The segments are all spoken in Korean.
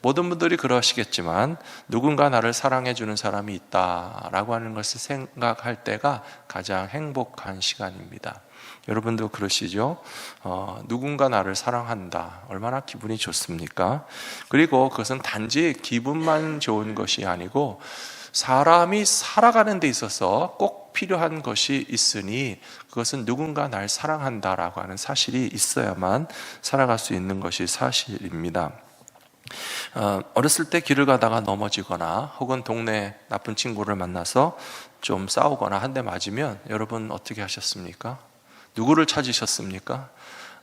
모든 분들이 그러시겠지만 누군가 나를 사랑해 주는 사람이 있다라고 하는 것을 생각할 때가 가장 행복한 시간입니다. 여러분도 그러시죠? 누군가 나를 사랑한다. 얼마나 기분이 좋습니까? 그리고 그것은 단지 기분만 좋은 것이 아니고 사람이 살아가는 데 있어서 꼭 필요한 것이 있으니 그것은 누군가 날 사랑한다라고 하는 사실이 있어야만 살아갈 수 있는 것이 사실입니다. 어렸을 때 길을 가다가 넘어지거나 혹은 동네 나쁜 친구를 만나서 좀 싸우거나 한 대 맞으면 여러분 어떻게 하셨습니까? 누구를 찾으셨습니까?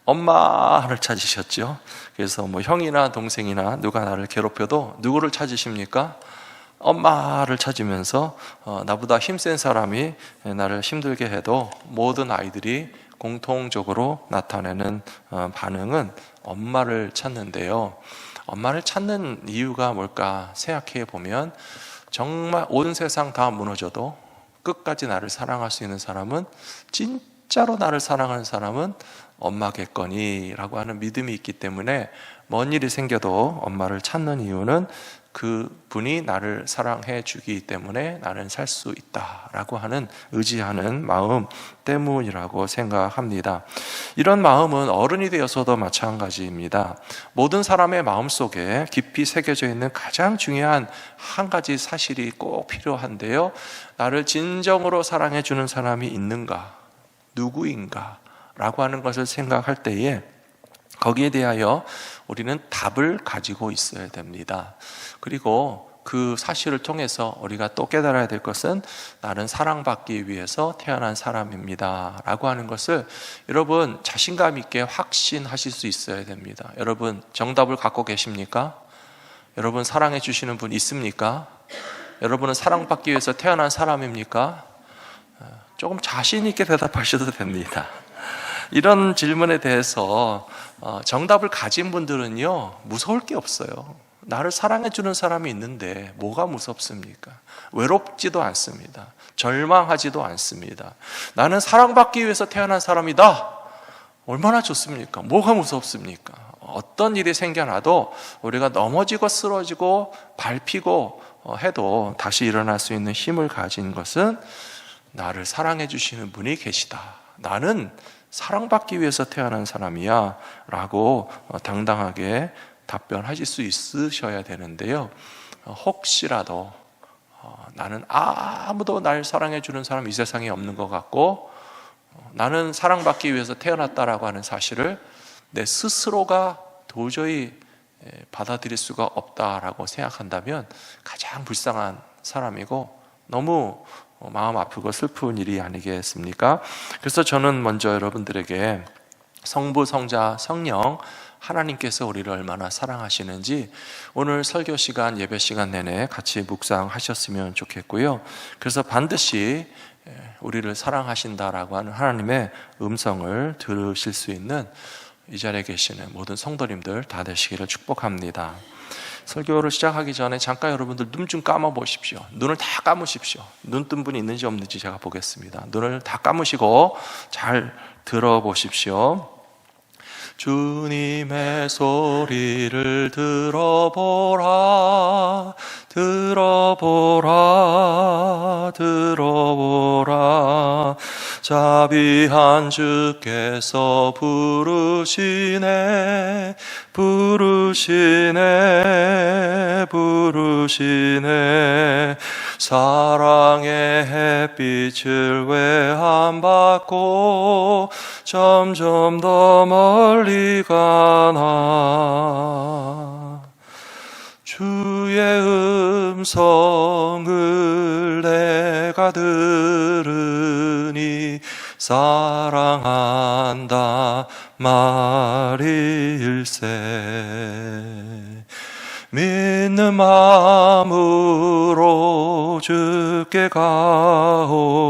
엄마를 찾으셨죠. 그래서 뭐 형이나 동생이나 누가 나를 괴롭혀도 누구를 찾으십니까? 엄마를 찾으면서 나보다 힘센 사람이 나를 힘들게 해도 모든 아이들이 공통적으로 나타내는 반응은 엄마를 찾는데요. 엄마를 찾는 이유가 뭘까 생각해 보면 정말 온 세상 다 무너져도 끝까지 나를 사랑할 수 있는 사람은, 진짜로 나를 사랑하는 사람은 엄마겠거니라고 하는 믿음이 있기 때문에 먼 일이 생겨도 엄마를 찾는 이유는 그분이 나를 사랑해 주기 때문에 나는 살 수 있다라고 하는 의지하는 마음 때문이라고 생각합니다. 이런 마음은 어른이 되어서도 마찬가지입니다. 모든 사람의 마음속에 깊이 새겨져 있는 가장 중요한 한 가지 사실이 꼭 필요한데요, 나를 진정으로 사랑해 주는 사람이 있는가, 누구인가 라고 하는 것을 생각할 때에 거기에 대하여 우리는 답을 가지고 있어야 됩니다. 그리고 그 사실을 통해서 우리가 또 깨달아야 될 것은 나는 사랑받기 위해서 태어난 사람입니다 라고 하는 것을 여러분 자신감 있게 확신하실 수 있어야 됩니다. 여러분 정답을 갖고 계십니까? 여러분 사랑해 주시는 분 있습니까? 여러분은 사랑받기 위해서 태어난 사람입니까? 조금 자신 있게 대답하셔도 됩니다. 이런 질문에 대해서 정답을 가진 분들은요, 무서울 게 없어요. 나를 사랑해 주는 사람이 있는데 뭐가 무섭습니까? 외롭지도 않습니다. 절망하지도 않습니다. 나는 사랑받기 위해서 태어난 사람이다. 얼마나 좋습니까? 뭐가 무섭습니까? 어떤 일이 생겨나도 우리가 넘어지고 쓰러지고 밟히고 해도 다시 일어날 수 있는 힘을 가진 것은 나를 사랑해 주시는 분이 계시다. 나는 사랑받기 위해서 태어난 사람이야 라고 당당하게 답변하실 수 있으셔야 되는데요, 혹시라도 나는 아무도 날 사랑해 주는 사람 이 세상에 없는 것 같고 나는 사랑받기 위해서 태어났다라고 하는 사실을 내 스스로가 도저히 받아들일 수가 없다라고 생각한다면 가장 불쌍한 사람이고 너무 마음 아프고 슬픈 일이 아니겠습니까? 그래서 저는 먼저 여러분들에게 성부, 성자, 성령 하나님께서 우리를 얼마나 사랑하시는지 오늘 설교 시간, 예배 시간 내내 같이 묵상하셨으면 좋겠고요. 그래서 반드시 우리를 사랑하신다라고 하는 하나님의 음성을 들으실 수 있는 이 자리에 계시는 모든 성도님들 다 되시기를 축복합니다. 설교를 시작하기 전에 잠깐 여러분들 눈 좀 감아 보십시오. 눈을 다 감으십시오. 눈 뜬 분이 있는지 없는지 제가 보겠습니다. 눈을 다 감으시고 잘 들어보십시오. 주님의 소리를 들어보라, 들어보라, 들어보라. 자비한 주께서 부르시네, 부르시네, 부르시네. 사랑의 햇빛을 외함받고 점점 더 멀리 가나. 주의 음성을 내가 들으니 사랑한다 말일세. 믿는 마음으로 주께 가오니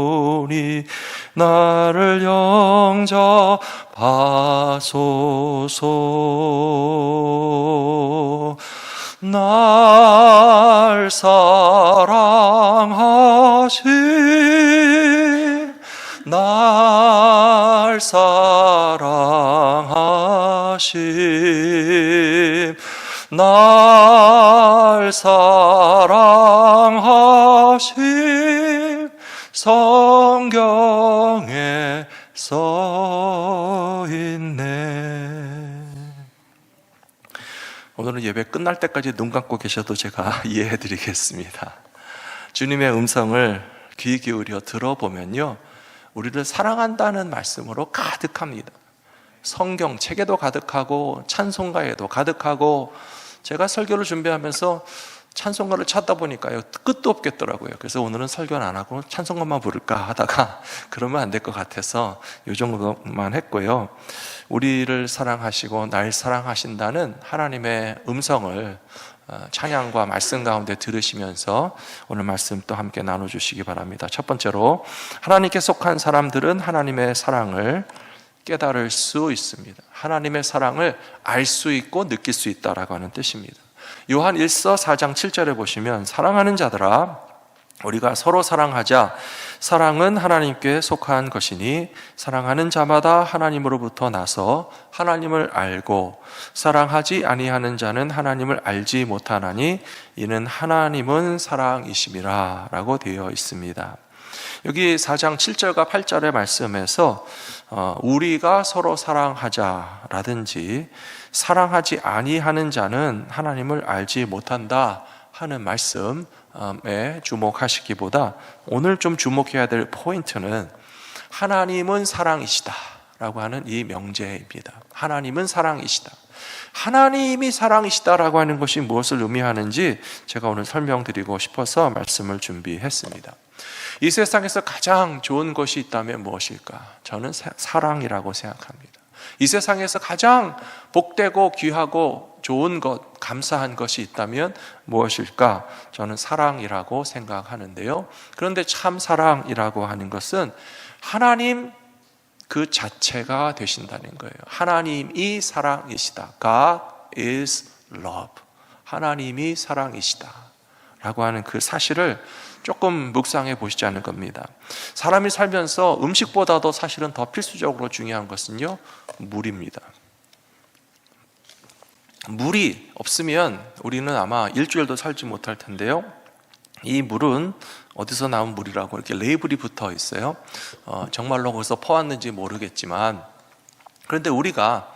나를 영접하소서. 날 사랑하신, 날 사랑하신, 날 나를 사랑하심 성경에 써 있네. 오늘은 예배 끝날 때까지 눈 감고 계셔도 제가 이해해 드리겠습니다. 주님의 음성을 귀 기울여 들어보면요, 우리를 사랑한다는 말씀으로 가득합니다. 성경 책에도 가득하고 찬송가에도 가득하고, 제가 설교를 준비하면서 찬송가를 찾다 보니까요, 끝도 없겠더라고요. 그래서 오늘은 설교는 안 하고 찬송가만 부를까 하다가 그러면 안 될 것 같아서 이 정도만 했고요. 우리를 사랑하시고 날 사랑하신다는 하나님의 음성을 찬양과 말씀 가운데 들으시면서 오늘 말씀 또 함께 나눠주시기 바랍니다. 첫 번째로, 하나님께 속한 사람들은 하나님의 사랑을 깨달을 수 있습니다. 하나님의 사랑을 알 수 있고 느낄 수 있다라고 하는 뜻입니다. 요한 1서 4장 7절에 보시면, 사랑하는 자들아 우리가 서로 사랑하자. 사랑은 하나님께 속한 것이니 사랑하는 자마다 하나님으로부터 나서 하나님을 알고, 사랑하지 아니하는 자는 하나님을 알지 못하나니 이는 하나님은 사랑이심이라 라고 되어 있습니다. 여기 4장 7절과 8절의 말씀에서 우리가 서로 사랑하자라든지 사랑하지 아니하는 자는 하나님을 알지 못한다 하는 말씀에 주목하시기보다, 오늘 좀 주목해야 될 포인트는 하나님은 사랑이시다 라고 하는 이 명제입니다. 하나님은 사랑이시다. 하나님이 사랑이시다라고 하는 것이 무엇을 의미하는지 제가 오늘 설명드리고 싶어서 말씀을 준비했습니다. 이 세상에서 가장 좋은 것이 있다면 무엇일까? 저는 사랑이라고 생각합니다. 이 세상에서 가장 복되고 귀하고 좋은 것, 감사한 것이 있다면 무엇일까? 저는 사랑이라고 생각하는데요. 그런데 참 사랑이라고 하는 것은 하나님 그 자체가 되신다는 거예요. 하나님이 사랑이시다. God is love. 하나님이 사랑이시다 라고 하는 그 사실을 조금 묵상해 보시지 않을 겁니다. 사람이 살면서 음식보다도 사실은 더 필수적으로 중요한 것은요, 물입니다. 물이 없으면 우리는 아마 일주일도 살지 못할 텐데요, 이 물은 어디서 나온 물이라고 이렇게 레이블이 붙어 있어요. 정말로 거기서 퍼왔는지 모르겠지만, 그런데 우리가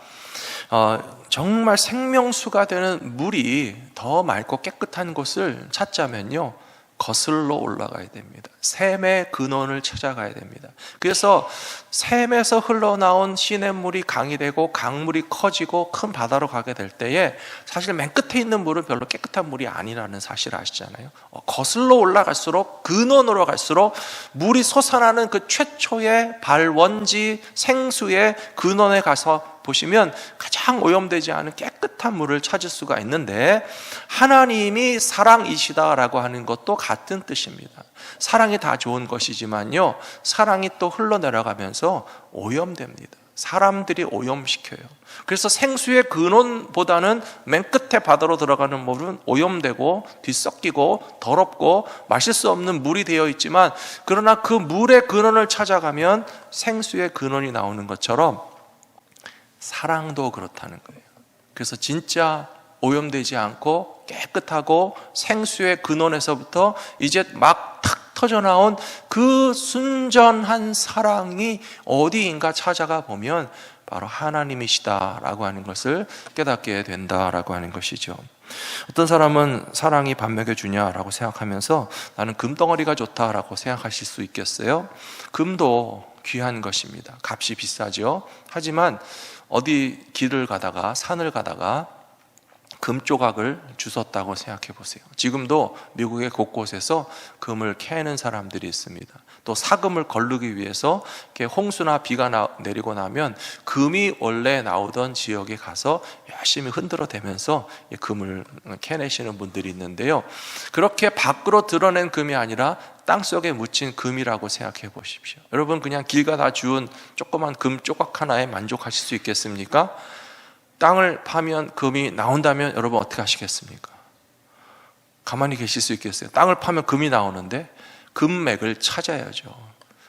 정말 생명수가 되는 물이 더 맑고 깨끗한 곳을 찾자면요, 거슬러 올라가야 됩니다. 샘의 근원을 찾아가야 됩니다. 그래서 샘에서 흘러나온 시냇물이 강이 되고 강물이 커지고 큰 바다로 가게 될 때에 사실 맨 끝에 있는 물은 별로 깨끗한 물이 아니라는 사실을 아시잖아요. 거슬러 올라갈수록, 근원으로 갈수록 물이 솟아나는 그 최초의 발원지 생수의 근원에 가서 보시면 가장 오염되지 않은 깨끗한 물을 찾을 수가 있는데, 하나님이 사랑이시다라고 하는 것도 같은 뜻입니다. 사랑이 다 좋은 것이지만요, 사랑이 또 흘러내려가면서 오염됩니다. 사람들이 오염시켜요. 그래서 생수의 근원보다는 맨 끝에 바다로 들어가는 물은 오염되고 뒤섞이고 더럽고 마실 수 없는 물이 되어 있지만, 그러나 그 물의 근원을 찾아가면 생수의 근원이 나오는 것처럼 사랑도 그렇다는 거예요. 그래서 진짜 오염되지 않고 깨끗하고 생수의 근원에서부터 이제 막 탁 터져나온 그 순전한 사랑이 어디인가 찾아가 보면 바로 하나님이시다라고 하는 것을 깨닫게 된다라고 하는 것이죠. 어떤 사람은 사랑이 밥 먹여주냐라고 생각하면서 나는 금덩어리가 좋다라고 생각하실 수 있겠어요. 금도 귀한 것입니다. 값이 비싸죠. 하지만 어디 길을 가다가, 산을 가다가 금 조각을 주웠다고 생각해 보세요. 지금도 미국의 곳곳에서 금을 캐는 사람들이 있습니다. 또 사금을 거르기 위해서 이렇게 홍수나 비가 내리고 나면 금이 원래 나오던 지역에 가서 열심히 흔들어 대면서 금을 캐내시는 분들이 있는데요, 그렇게 밖으로 드러낸 금이 아니라 땅속에 묻힌 금이라고 생각해 보십시오. 여러분, 그냥 길 가다 주운 조그만 금 조각 하나에 만족하실 수 있겠습니까? 땅을 파면 금이 나온다면 여러분 어떻게 하시겠습니까? 가만히 계실 수 있겠어요? 땅을 파면 금이 나오는데 금맥을 찾아야죠.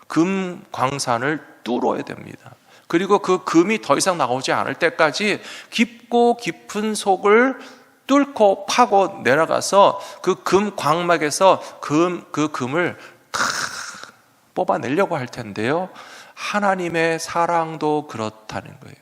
금 광산을 뚫어야 됩니다. 그리고 그 금이 더 이상 나오지 않을 때까지 깊고 깊은 속을 뚫고 파고 내려가서 그 금 광맥에서 그 금을 탁 뽑아내려고 할 텐데요, 하나님의 사랑도 그렇다는 거예요.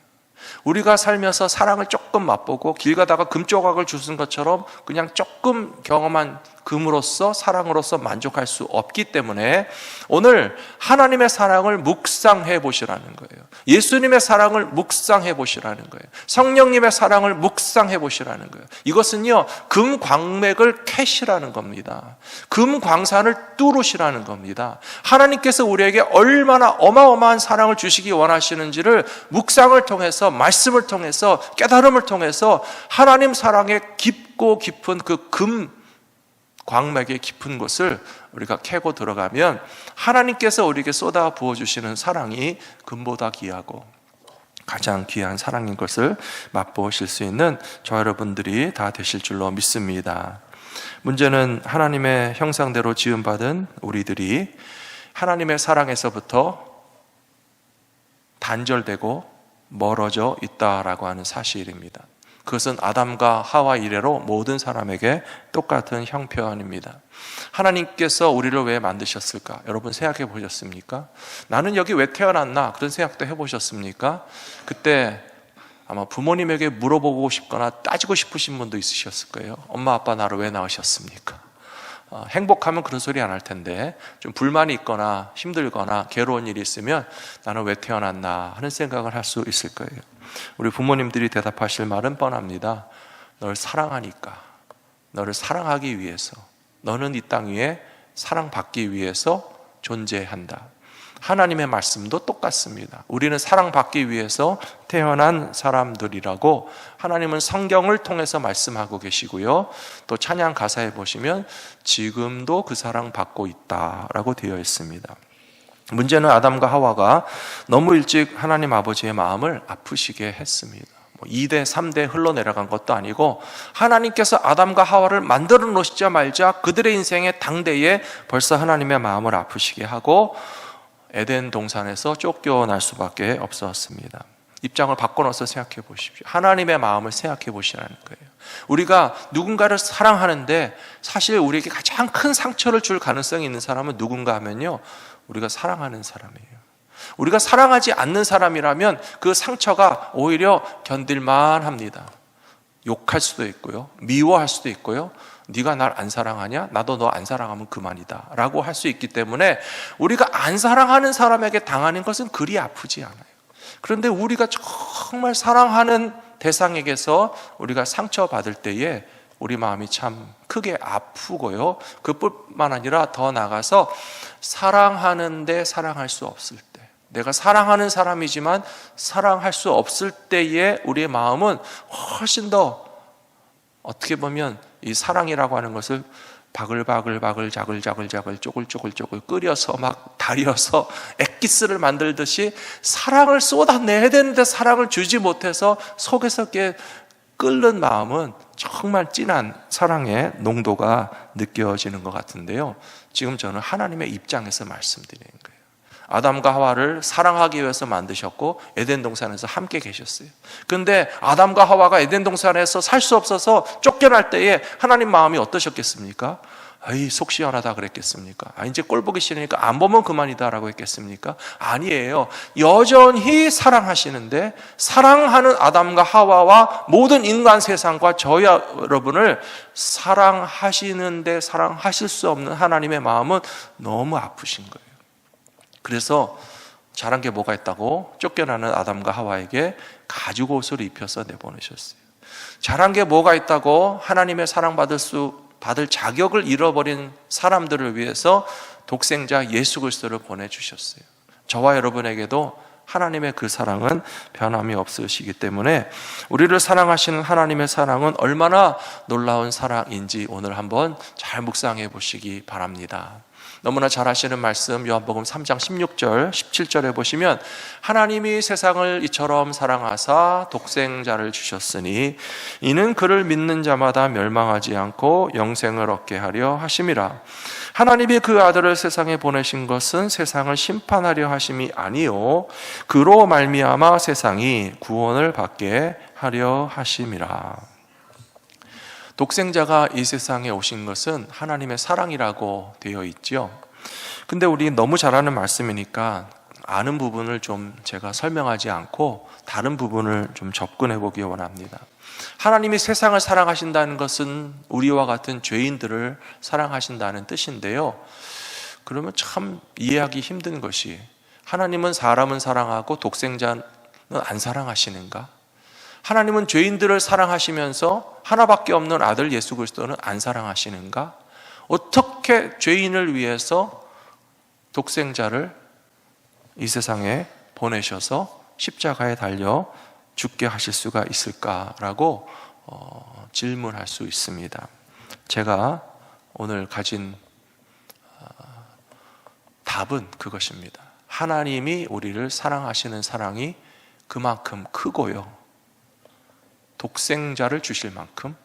우리가 살면서 사랑을 조금 맛보고 길 가다가 금조각을 주는 것처럼 그냥 조금 경험한 금으로서, 사랑으로서 만족할 수 없기 때문에 오늘 하나님의 사랑을 묵상해 보시라는 거예요. 예수님의 사랑을 묵상해 보시라는 거예요. 성령님의 사랑을 묵상해 보시라는 거예요. 이것은요, 금 광맥을 캐시라는 겁니다. 금 광산을 뚫으시라는 겁니다. 하나님께서 우리에게 얼마나 어마어마한 사랑을 주시기 원하시는지를 묵상을 통해서, 말씀을 통해서, 깨달음을 통해서 하나님 사랑의 깊고 깊은 그 금 광맥의 깊은 곳을 우리가 캐고 들어가면 하나님께서 우리에게 쏟아 부어주시는 사랑이 금보다 귀하고 가장 귀한 사랑인 것을 맛보실 수 있는 저 여러분들이 다 되실 줄로 믿습니다. 문제는 하나님의 형상대로 지음받은 우리들이 하나님의 사랑에서부터 단절되고 멀어져 있다라고 하는 사실입니다. 그것은 아담과 하와 이래로 모든 사람에게 똑같은 형편입니다. 하나님께서 우리를 왜 만드셨을까? 여러분 생각해 보셨습니까? 나는 여기 왜 태어났나? 그런 생각도 해보셨습니까? 그때 아마 부모님에게 물어보고 싶거나 따지고 싶으신 분도 있으셨을 거예요. 엄마 아빠 나를 왜 낳으셨습니까? 행복하면 그런 소리 안 할 텐데, 좀 불만이 있거나 힘들거나 괴로운 일이 있으면 나는 왜 태어났나 하는 생각을 할 수 있을 거예요. 우리 부모님들이 대답하실 말은 뻔합니다. 널 사랑하니까, 너를 사랑하기 위해서, 너는 이 땅 위에 사랑받기 위해서 존재한다. 하나님의 말씀도 똑같습니다. 우리는 사랑받기 위해서 태어난 사람들이라고 하나님은 성경을 통해서 말씀하고 계시고요, 또 찬양 가사에 보시면 지금도 그 사랑 받고 있다라고 되어 있습니다. 문제는 아담과 하와가 너무 일찍 하나님 아버지의 마음을 아프시게 했습니다. 2대 3대 흘러내려간 것도 아니고 하나님께서 아담과 하와를 만들어 놓으시자마자 그들의 인생의 당대에 벌써 하나님의 마음을 아프시게 하고 에덴 동산에서 쫓겨날 수밖에 없었습니다. 입장을 바꿔놓아서 생각해 보십시오. 하나님의 마음을 생각해 보시라는 거예요. 우리가 누군가를 사랑하는데 사실 우리에게 가장 큰 상처를 줄 가능성이 있는 사람은 누군가 하면요, 우리가 사랑하는 사람이에요. 우리가 사랑하지 않는 사람이라면 그 상처가 오히려 견딜만 합니다. 욕할 수도 있고요, 미워할 수도 있고요, 네가 날 안 사랑하냐? 나도 너 안 사랑하면 그만이다 라고 할 수 있기 때문에 우리가 안 사랑하는 사람에게 당하는 것은 그리 아프지 않아요. 그런데 우리가 정말 사랑하는 대상에게서 우리가 상처받을 때에 우리 마음이 참 크게 아프고요, 그뿐만 아니라 더 나아가서 사랑하는데 사랑할 수 없을 때, 내가 사랑하는 사람이지만 사랑할 수 없을 때에 우리의 마음은 훨씬 더, 어떻게 보면 이 사랑이라고 하는 것을 바글바글 자글자글 쪼글쪼글 끓여서 막 달여서 액기스를 만들듯이 사랑을 쏟아내야 되는데 사랑을 주지 못해서 속에서 이렇게 끓는 마음은 정말 진한 사랑의 농도가 느껴지는 것 같은데요, 지금 저는 하나님의 입장에서 말씀드리는 거예요. 아담과 하와를 사랑하기 위해서 만드셨고 에덴 동산에서 함께 계셨어요. 그런데 아담과 하와가 에덴 동산에서 살 수 없어서 쫓겨날 때에 하나님 마음이 어떠셨겠습니까? 아이, 속 시원하다 그랬겠습니까? 이제 꼴 보기 싫으니까 안 보면 그만이다 라고 했겠습니까? 아니에요. 여전히 사랑하시는데, 사랑하는 아담과 하와와 모든 인간 세상과 저 여러분을 사랑하시는데 사랑하실 수 없는 하나님의 마음은 너무 아프신 거예요. 그래서 잘한 게 뭐가 있다고 쫓겨나는 아담과 하와에게 가죽 옷을 입혀서 내보내셨어요. 잘한 게 뭐가 있다고 하나님의 사랑받을 자격을 잃어버린 사람들을 위해서 독생자 예수 그리스도를 보내주셨어요. 저와 여러분에게도 하나님의 그 사랑은 변함이 없으시기 때문에 우리를 사랑하시는 하나님의 사랑은 얼마나 놀라운 사랑인지 오늘 한번 잘 묵상해 보시기 바랍니다. 너무나 잘 아시는 말씀 요한복음 3장 16절 17절에 보시면 하나님이 세상을 이처럼 사랑하사 독생자를 주셨으니 이는 그를 믿는 자마다 멸망하지 않고 영생을 얻게 하려 하심이라. 하나님이 그 아들을 세상에 보내신 것은 세상을 심판하려 하심이 아니요 그로 말미암아 세상이 구원을 받게 하려 하심이라. 독생자가 이 세상에 오신 것은 하나님의 사랑이라고 되어 있죠. 근데 우리 너무 잘 아는 말씀이니까 아는 부분을 좀 제가 설명하지 않고 다른 부분을 좀 접근해 보기 원합니다. 하나님이 세상을 사랑하신다는 것은 우리와 같은 죄인들을 사랑하신다는 뜻인데요. 그러면 참 이해하기 힘든 것이, 하나님은 사람은 사랑하고 독생자는 안 사랑하시는가? 하나님은 죄인들을 사랑하시면서 하나밖에 없는 아들 예수 그리스도는 안 사랑하시는가? 어떻게 죄인을 위해서 독생자를 이 세상에 보내셔서 십자가에 달려 죽게 하실 수가 있을까라고 질문할 수 있습니다. 제가 오늘 가진 답은 그것입니다. 하나님이 우리를 사랑하시는 사랑이 그만큼 크고요, 독생자를 주실 만큼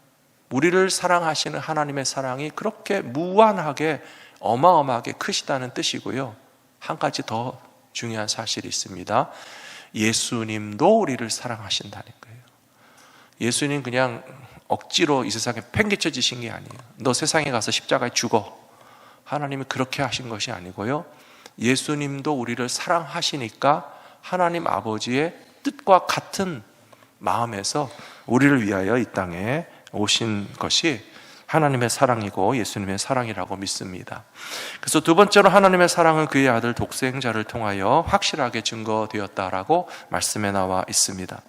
우리를 사랑하시는 하나님의 사랑이 그렇게 무한하게 어마어마하게 크시다는 뜻이고요. 한 가지 더 중요한 사실이 있습니다. 예수님도 우리를 사랑하신다는 거예요. 예수님 그냥 억지로 이 세상에 팽개쳐지신 게 아니에요. 너 세상에 가서 십자가에 죽어, 하나님이 그렇게 하신 것이 아니고요, 예수님도 우리를 사랑하시니까 하나님 아버지의 뜻과 같은 마음에서 우리를 위하여 이 땅에 오신 것이 하나님의 사랑이고 예수님의 사랑이라고 믿습니다. 그래서 두 번째로 하나님의 사랑은 그의 아들 독생자를 통하여 확실하게 증거되었다라고 말씀에 나와 있습니다.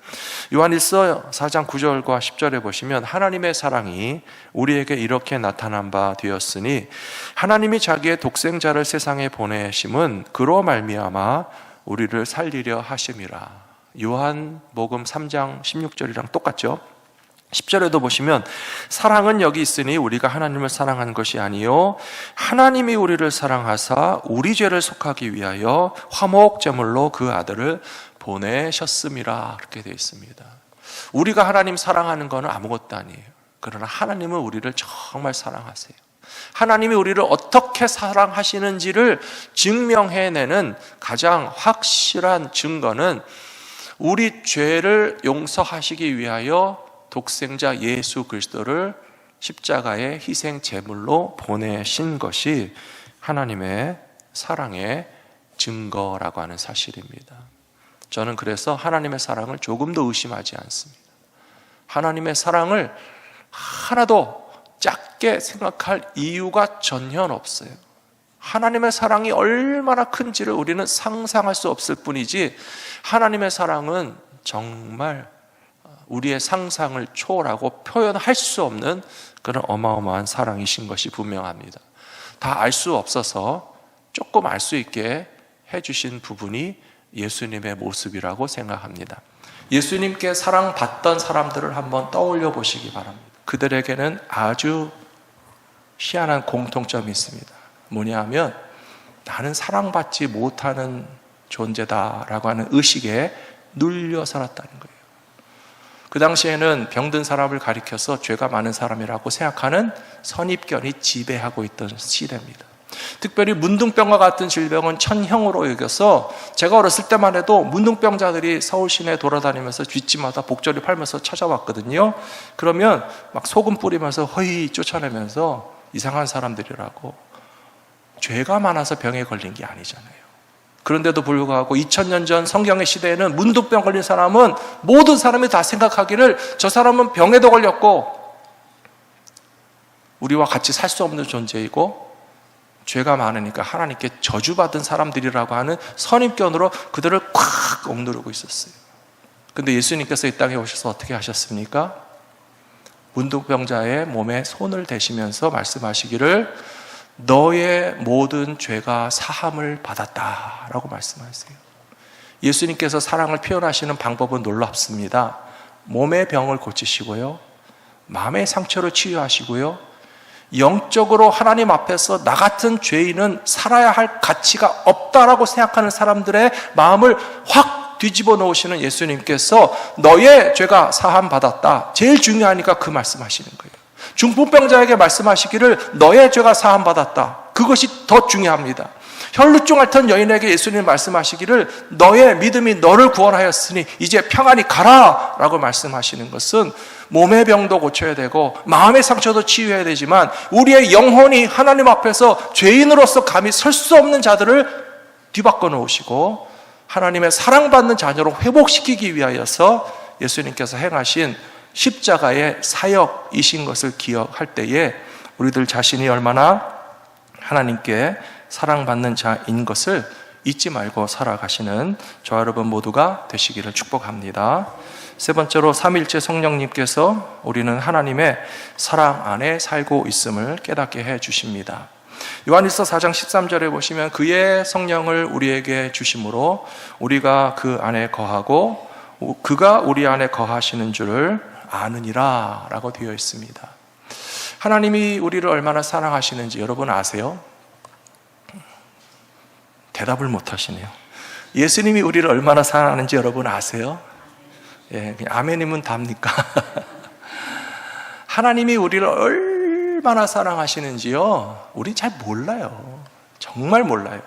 요한일서 4장 9절과 10절에 보시면 하나님의 사랑이 우리에게 이렇게 나타난 바 되었으니 하나님이 자기의 독생자를 세상에 보내심은 그로 말미암아 우리를 살리려 하심이라. 요한복음 3장 16절이랑 똑같죠. 10절에도 보시면 사랑은 여기 있으니 우리가 하나님을 사랑한 것이 아니요 하나님이 우리를 사랑하사 우리 죄를 속하기 위하여 화목제물로 그 아들을 보내셨음이라, 그렇게 되어 있습니다. 우리가 하나님 사랑하는 것은 아무것도 아니에요. 그러나 하나님은 우리를 정말 사랑하세요. 하나님이 우리를 어떻게 사랑하시는지를 증명해내는 가장 확실한 증거는 우리 죄를 용서하시기 위하여 독생자 예수 그리스도를 십자가의 희생 제물로 보내신 것이 하나님의 사랑의 증거라고 하는 사실입니다. 저는 그래서 하나님의 사랑을 조금도 의심하지 않습니다. 하나님의 사랑을 하나도 작게 생각할 이유가 전혀 없어요. 하나님의 사랑이 얼마나 큰지를 우리는 상상할 수 없을 뿐이지, 하나님의 사랑은 정말 우리의 상상을 초월하고 표현할 수 없는 그런 어마어마한 사랑이신 것이 분명합니다. 다 알 수 없어서 조금 알 수 있게 해주신 부분이 예수님의 모습이라고 생각합니다. 예수님께 사랑받던 사람들을 한번 떠올려 보시기 바랍니다. 그들에게는 아주 희한한 공통점이 있습니다. 뭐냐 하면 나는 사랑받지 못하는 존재다라고 하는 의식에 눌려 살았다는 거예요. 그 당시에는 병든 사람을 가리켜서 죄가 많은 사람이라고 생각하는 선입견이 지배하고 있던 시대입니다. 특별히 문둥병과 같은 질병은 천형으로 여겨서 제가 어렸을 때만 해도 문둥병자들이 서울 시내에 돌아다니면서 뒷집마다 복저리 팔면서 찾아왔거든요. 그러면 막 소금 뿌리면서 허이 쫓아내면서 이상한 사람들이라고. 죄가 많아서 병에 걸린 게 아니잖아요. 그런데도 불구하고 2000년 전 성경의 시대에는 문둥병 걸린 사람은 모든 사람이 다 생각하기를 저 사람은 병에도 걸렸고 우리와 같이 살 수 없는 존재이고 죄가 많으니까 하나님께 저주받은 사람들이라고 하는 선입견으로 그들을 콱 억누르고 있었어요. 그런데 예수님께서 이 땅에 오셔서 어떻게 하셨습니까? 문둥병자의 몸에 손을 대시면서 말씀하시기를 너의 모든 죄가 사함을 받았다라고 말씀하세요. 예수님께서 사랑을 표현하시는 방법은 놀랍습니다. 몸의 병을 고치시고요, 마음의 상처를 치유하시고요, 영적으로 하나님 앞에서 나 같은 죄인은 살아야 할 가치가 없다라고 생각하는 사람들의 마음을 확 뒤집어 놓으시는 예수님께서 너의 죄가 사함 받았다, 제일 중요하니까 그 말씀하시는 거예요. 중풍병자에게 말씀하시기를 너의 죄가 사함받았다. 그것이 더 중요합니다. 혈루증 앓던 여인에게 예수님이 말씀하시기를 너의 믿음이 너를 구원하였으니 이제 평안히 가라 라고 말씀하시는 것은 몸의 병도 고쳐야 되고 마음의 상처도 치유해야 되지만 우리의 영혼이 하나님 앞에서 죄인으로서 감히 설 수 없는 자들을 뒤바꿔 놓으시고 하나님의 사랑받는 자녀로 회복시키기 위하여서 예수님께서 행하신 십자가의 사역이신 것을 기억할 때에 우리들 자신이 얼마나 하나님께 사랑받는 자인 것을 잊지 말고 살아가시는 저와 여러분 모두가 되시기를 축복합니다. 세 번째로 삼위일체 성령님께서 우리는 하나님의 사랑 안에 살고 있음을 깨닫게 해 주십니다. 요한일서 4장 13절에 보시면 그의 성령을 우리에게 주심으로 우리가 그 안에 거하고 그가 우리 안에 거하시는 줄을 아느니라 라고 되어 있습니다. 하나님이 우리를 얼마나 사랑하시는지 여러분 아세요? 대답을 못 하시네요. 예수님이 우리를 얼마나 사랑하는지 여러분 아세요? 예, 그냥 아멘이면 답니까? 하나님이 우리를 얼마나 사랑하시는지요? 우린 잘 몰라요. 정말 몰라요.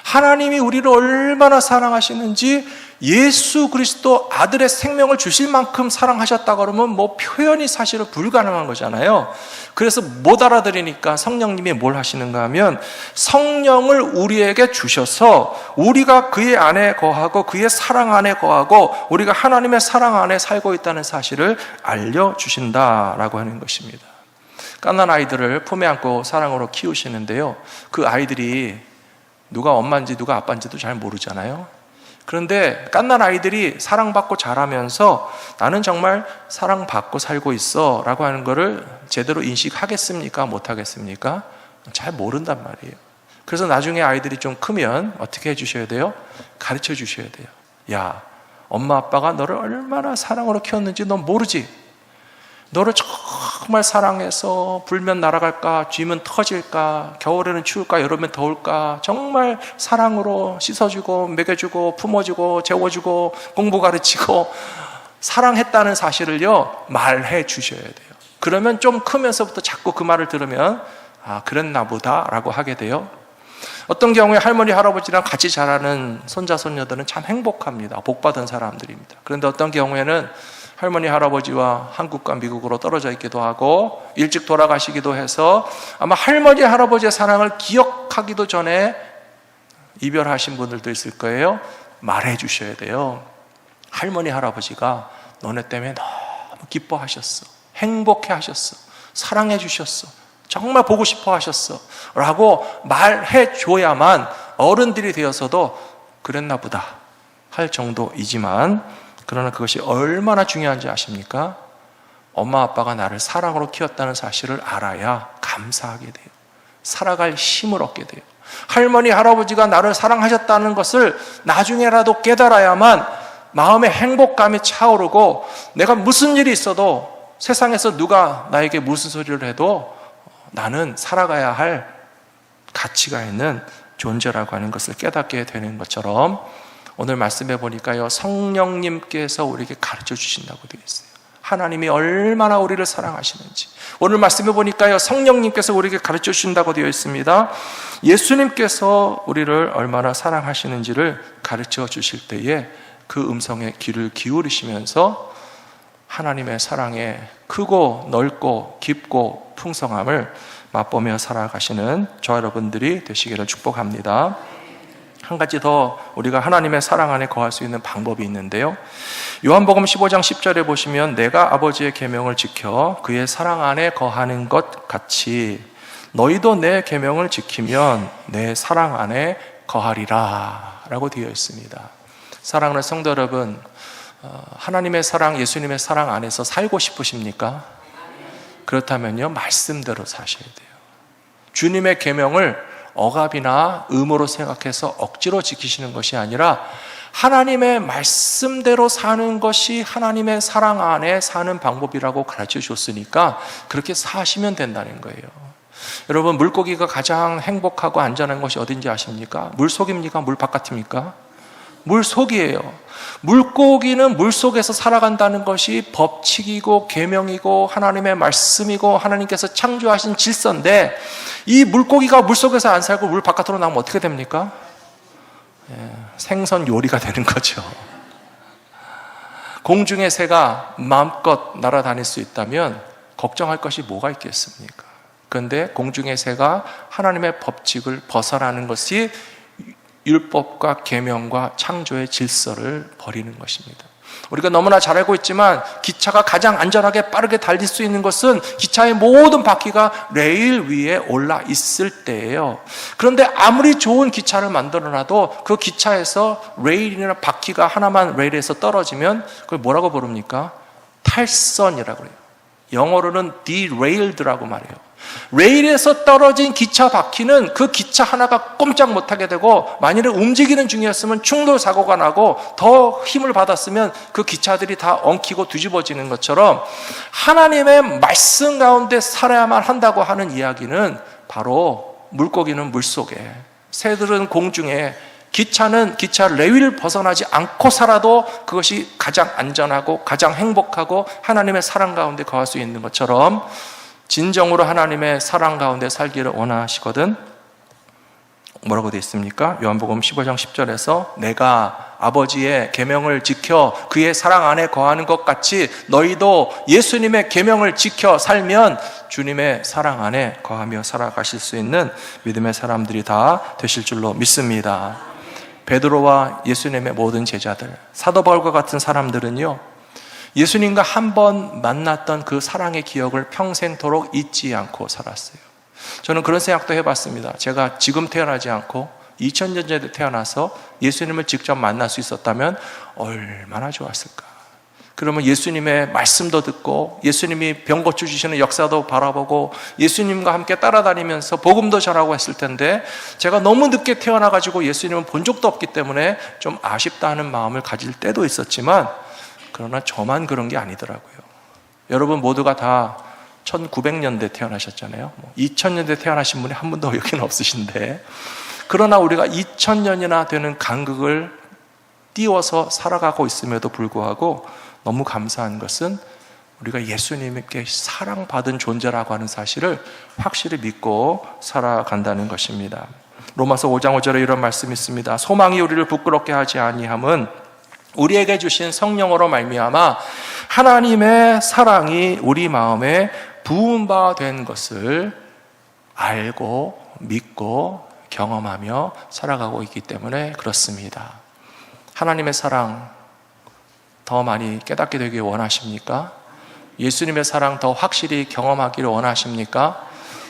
하나님이 우리를 얼마나 사랑하시는지 예수 그리스도 아들의 생명을 주실 만큼 사랑하셨다 그러면 뭐 표현이 사실은 불가능한 거잖아요. 그래서 못 알아들으니까 성령님이 뭘 하시는가 하면 성령을 우리에게 주셔서 우리가 그의 안에 거하고 그의 사랑 안에 거하고 우리가 하나님의 사랑 안에 살고 있다는 사실을 알려주신다라고 하는 것입니다. 갓난 아이들을 품에 안고 사랑으로 키우시는데요, 그 아이들이 누가 엄마인지 누가 아빠인지도 잘 모르잖아요. 그런데 갓난 아이들이 사랑받고 자라면서 나는 정말 사랑받고 살고 있어 라고 하는 거를 제대로 인식하겠습니까? 못하겠습니까? 잘 모른단 말이에요. 그래서 나중에 아이들이 좀 크면 어떻게 해주셔야 돼요? 가르쳐 주셔야 돼요. 야, 엄마 아빠가 너를 얼마나 사랑으로 키웠는지 넌 모르지? 너를 정말 사랑해서 불면 날아갈까, 쥐면 터질까, 겨울에는 추울까, 여름엔 더울까, 정말 사랑으로 씻어주고 먹여주고 품어주고 재워주고 공부 가르치고 사랑했다는 사실을요 말해 주셔야 돼요. 그러면 좀 크면서부터 자꾸 그 말을 들으면 아, 그랬나 보다 라고 하게 돼요. 어떤 경우에 할머니 할아버지랑 같이 자라는 손자 손녀들은 참 행복합니다. 복받은 사람들입니다. 그런데 어떤 경우에는 할머니 할아버지와 한국과 미국으로 떨어져 있기도 하고 일찍 돌아가시기도 해서 아마 할머니 할아버지의 사랑을 기억하기도 전에 이별하신 분들도 있을 거예요. 말해 주셔야 돼요. 할머니 할아버지가 너네 때문에 너무 기뻐하셨어, 행복해 하셨어, 사랑해 주셨어, 정말 보고 싶어 하셨어 라고 말해 줘야만 어른들이 되어서도 그랬나 보다 할 정도이지만, 그러나 그것이 얼마나 중요한지 아십니까? 엄마 아빠가 나를 사랑으로 키웠다는 사실을 알아야 감사하게 돼요. 살아갈 힘을 얻게 돼요. 할머니 할아버지가 나를 사랑하셨다는 것을 나중에라도 깨달아야만 마음의 행복감이 차오르고 내가 무슨 일이 있어도 세상에서 누가 나에게 무슨 소리를 해도 나는 살아가야 할 가치가 있는 존재라고 하는 것을 깨닫게 되는 것처럼 오늘 말씀해 보니까요, 성령님께서 우리에게 가르쳐 주신다고 되어 있어요. 하나님이 얼마나 우리를 사랑하시는지 오늘 말씀해 보니까요, 성령님께서 우리에게 가르쳐 주신다고 되어 있습니다. 예수님께서 우리를 얼마나 사랑하시는지를 가르쳐 주실 때에 그 음성에 귀를 기울이시면서 하나님의 사랑의 크고 넓고 깊고 풍성함을 맛보며 살아가시는 저와 여러분들이 되시기를 축복합니다. 한 가지 더 우리가 하나님의 사랑 안에 거할 수 있는 방법이 있는데요, 요한복음 15장 10절에 보시면 내가 아버지의 계명을 지켜 그의 사랑 안에 거하는 것 같이 너희도 내 계명을 지키면 내 사랑 안에 거하리라 라고 되어 있습니다. 사랑하는 성도 여러분, 하나님의 사랑, 예수님의 사랑 안에서 살고 싶으십니까? 그렇다면요, 말씀대로 사셔야 돼요. 주님의 계명을 억압이나 의무로 생각해서 억지로 지키시는 것이 아니라 하나님의 말씀대로 사는 것이 하나님의 사랑 안에 사는 방법이라고 가르쳐 줬으니까 그렇게 사시면 된다는 거예요. 여러분, 물고기가 가장 행복하고 안전한 것이 어딘지 아십니까? 물 속입니까? 물 바깥입니까? 물속이에요. 물고기는 물속에서 살아간다는 것이 법칙이고 계명이고 하나님의 말씀이고 하나님께서 창조하신 질서인데, 이 물고기가 물속에서 안 살고 물 바깥으로 나오면 어떻게 됩니까? 생선 요리가 되는 거죠. 공중의 새가 마음껏 날아다닐 수 있다면 걱정할 것이 뭐가 있겠습니까? 그런데 공중의 새가 하나님의 법칙을 벗어나는 것이 율법과 계명과 창조의 질서를 버리는 것입니다. 우리가 너무나 잘 알고 있지만 기차가 가장 안전하게 빠르게 달릴 수 있는 것은 기차의 모든 바퀴가 레일 위에 올라 있을 때예요. 그런데 아무리 좋은 기차를 만들어놔도 그 기차에서 레일이나 바퀴가 하나만 레일에서 떨어지면 그걸 뭐라고 부릅니까? 탈선이라고 해요. 영어로는 derailed라고 말해요. 레일에서 떨어진 기차 바퀴는 그 기차 하나가 꼼짝 못하게 되고, 만일에 움직이는 중이었으면 충돌 사고가 나고 더 힘을 받았으면 그 기차들이 다 엉키고 뒤집어지는 것처럼 하나님의 말씀 가운데 살아야만 한다고 하는 이야기는 바로 물고기는 물속에, 새들은 공중에, 기차는 기차 레일을 벗어나지 않고 살아도 그것이 가장 안전하고 가장 행복하고 하나님의 사랑 가운데 거할 수 있는 것처럼 진정으로 하나님의 사랑 가운데 살기를 원하시거든 뭐라고 되어 있습니까? 요한복음 15장 10절에서 내가 아버지의 계명을 지켜 그의 사랑 안에 거하는 것 같이 너희도 예수님의 계명을 지켜 살면 주님의 사랑 안에 거하며 살아가실 수 있는 믿음의 사람들이 다 되실 줄로 믿습니다. 베드로와 예수님의 모든 제자들, 사도 바울과 같은 사람들은요, 예수님과 한 번 만났던 그 사랑의 기억을 평생토록 잊지 않고 살았어요. 저는 그런 생각도 해봤습니다. 제가 지금 태어나지 않고 2000년 전에 태어나서 예수님을 직접 만날 수 있었다면 얼마나 좋았을까. 그러면 예수님의 말씀도 듣고 예수님이 병 고쳐주시는 역사도 바라보고 예수님과 함께 따라다니면서 복음도 전하고 했을 텐데, 제가 너무 늦게 태어나가지고 예수님을 본 적도 없기 때문에 좀 아쉽다 하는 마음을 가질 때도 있었지만, 그러나 저만 그런 게 아니더라고요. 여러분 모두가 다 1900년대 태어나셨잖아요. 2000년대 태어나신 분이 한 분도 여기는 없으신데, 그러나 우리가 2000년이나 되는 간극을 띄워서 살아가고 있음에도 불구하고 너무 감사한 것은 우리가 예수님께 사랑받은 존재라고 하는 사실을 확실히 믿고 살아간다는 것입니다. 로마서 5장 5절에 이런 말씀이 있습니다. 소망이 우리를 부끄럽게 하지 아니함은 우리에게 주신 성령으로 말미암아 하나님의 사랑이 우리 마음에 부은 바 된 것을 알고 믿고 경험하며 살아가고 있기 때문에 그렇습니다. 하나님의 사랑 더 많이 깨닫게 되길 원하십니까? 예수님의 사랑 더 확실히 경험하기를 원하십니까?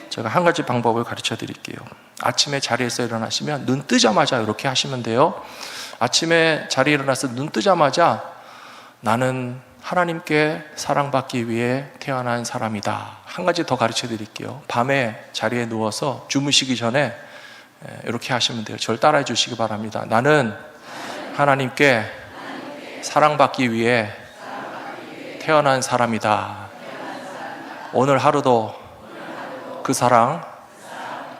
제가 한 가지 방법을 가르쳐 드릴게요. 아침에 자리에서 일어나시면 눈 뜨자마자 이렇게 하시면 돼요. 아침에 자리에 일어나서 눈 뜨자마자 나는 하나님께 사랑받기 위해 태어난 사람이다. 한 가지 더 가르쳐 드릴게요. 밤에 자리에 누워서 주무시기 전에 이렇게 하시면 돼요. 저를 따라해 주시기 바랍니다. 나는 하나님께 사랑받기 위해 태어난 사람이다. 오늘 하루도 그 사랑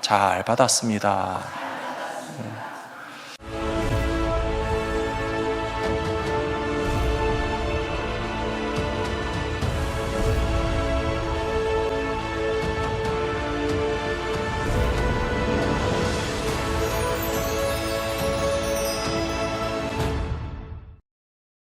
잘 받았습니다.